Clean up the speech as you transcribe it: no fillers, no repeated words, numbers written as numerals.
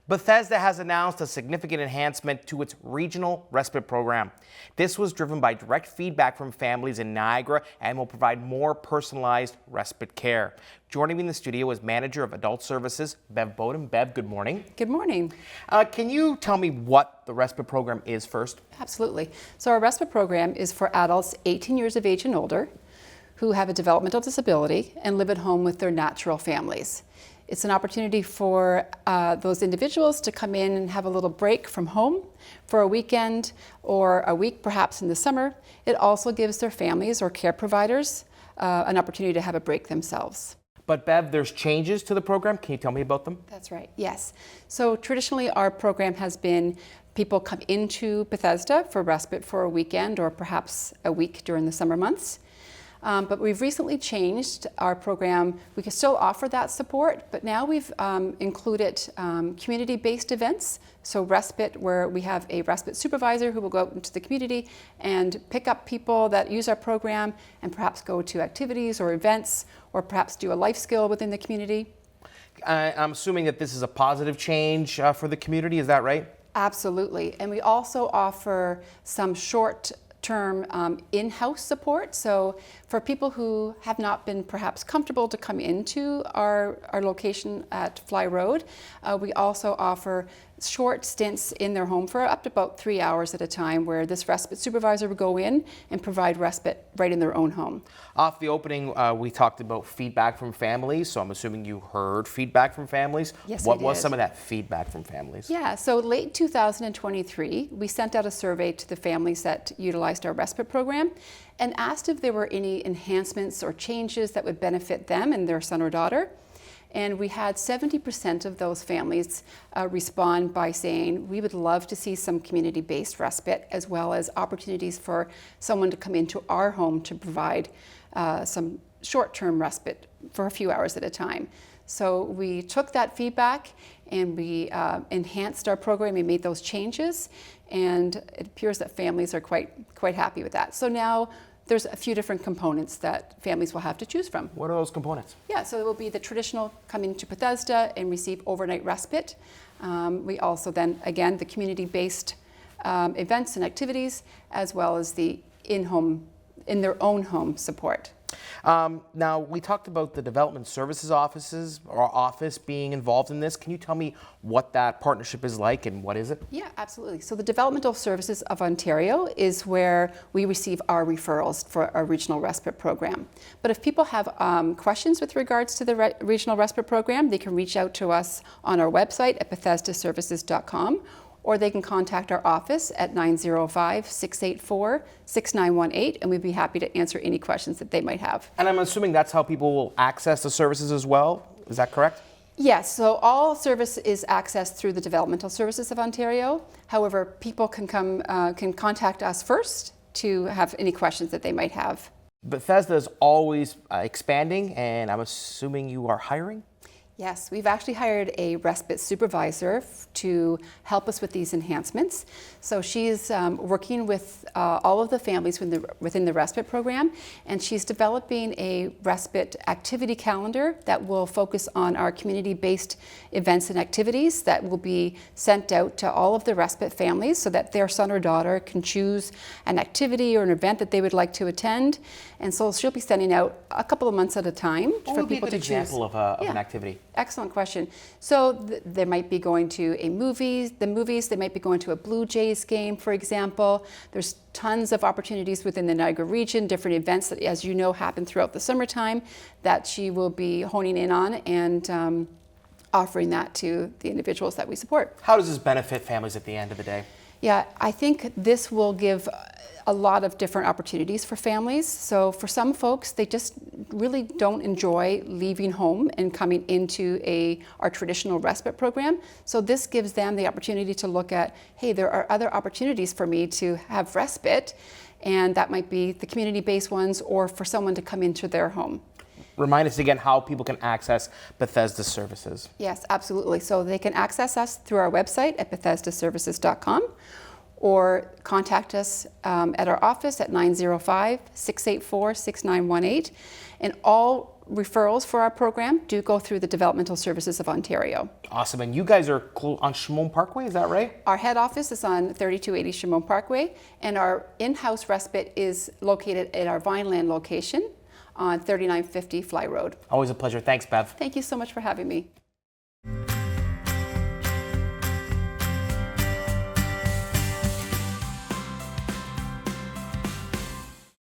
Bethesda has announced a significant enhancement to its Regional Respite Program. This was driven by direct feedback from families in Niagara and will provide more personalized respite care. Joining me in the studio is Manager of Adult Services, Bev Boden. Bev, good morning. Good morning. Can you tell me what the respite program is first? Absolutely. So our respite program is for adults 18 years of age and older who have a developmental disability and live at home with their natural families. It's an opportunity for those individuals to come in and have a little break from home for a weekend or a week perhaps in the summer. It also gives their families or care providers an opportunity to have a break themselves. But Bev, there's changes to the program. Can you tell me about them? That's right, yes. So traditionally our program has been people come into Bethesda for respite for a weekend or perhaps a week during the summer months. But we've recently changed our program. We can still offer that support, but now we've included community-based events. So respite, where we have a respite supervisor who will go out into the community and pick up people that use our program and perhaps go to activities or events or perhaps do a life skill within the community. I'm assuming that this is a positive change for the community. Is that right? Absolutely. And we also offer some short-term in-house support. So for people who have not been perhaps comfortable to come into our location at Fly Road, we also offer short stints in their home for up to about 3 hours at a time, where this respite supervisor would go in and provide respite right in their own home. Off the opening, we talked about feedback from families, so I'm assuming you heard feedback from families. Yes, What was some of that feedback from families? Yeah, so late 2023, we sent out a survey to the families that utilized our respite program and asked if there were any enhancements or changes that would benefit them and their son or daughter. And we had 70% of those families respond by saying, we would love to see some community-based respite, as well as opportunities for someone to come into our home to provide some short-term respite for a few hours at a time. So we took that feedback and we enhanced our program and made those changes, and it appears that families are quite happy with that. So now there's a few different components that families will have to choose from. What are those components? Yeah, so it will be the traditional come into Bethesda and receive overnight respite. We also then, again, the community-based events and activities, as well as the in their own home support. Now, we talked about the Development Services office being involved in this. Can you tell me what that partnership is like and what is it? Yeah, absolutely. So the Developmental Services of Ontario is where we receive our referrals for our Regional Respite Program. But if people have questions with regards to the Regional Respite Program, they can reach out to us on our website at BethesdaServices.com, or they can contact our office at 905-684-6918, and we'd be happy to answer any questions that they might have. And I'm assuming that's how people will access the services as well. Is that correct? Yes, so all service is accessed through the Developmental Services of Ontario. However, people can contact us first to have any questions that they might have. Bethesda is always expanding, and I'm assuming you are hiring? Yes, we've actually hired a respite supervisor to help us with these enhancements. So she's working with all of the families within the respite program, and she's developing a respite activity calendar that will focus on our community-based events and activities that will be sent out to all of the respite families so that their son or daughter can choose an activity or an event that they would like to attend. And so she'll be sending out a couple of months at a time for people to choose. What would be a good example of an activity? Excellent question. So they might be going to the movies, they might be going to a Blue Jays game, for example. There's tons of opportunities within the Niagara region, different events that, as you know, happen throughout the summertime that she will be honing in on and offering that to the individuals that we support. How does this benefit families at the end of the day? Yeah, I think this will give a lot of different opportunities for families. So for some folks, they just really don't enjoy leaving home and coming into our traditional respite program. So this gives them the opportunity to look at, hey, there are other opportunities for me to have respite, and that might be the community-based ones or for someone to come into their home. Remind us again how people can access Bethesda Services. Yes, absolutely. So they can access us through our website at BethesdaServices.com, or contact us at our office at 905-684-6918. And all referrals for our program do go through the Developmental Services of Ontario. Awesome. And you guys are on Chemung Parkway, is that right? Our head office is on 3280 Chemung Parkway, and our in-house respite is located at our Vineland location on 3950 Fly Road. Always a pleasure. Thanks, Bev. Thank you so much for having me.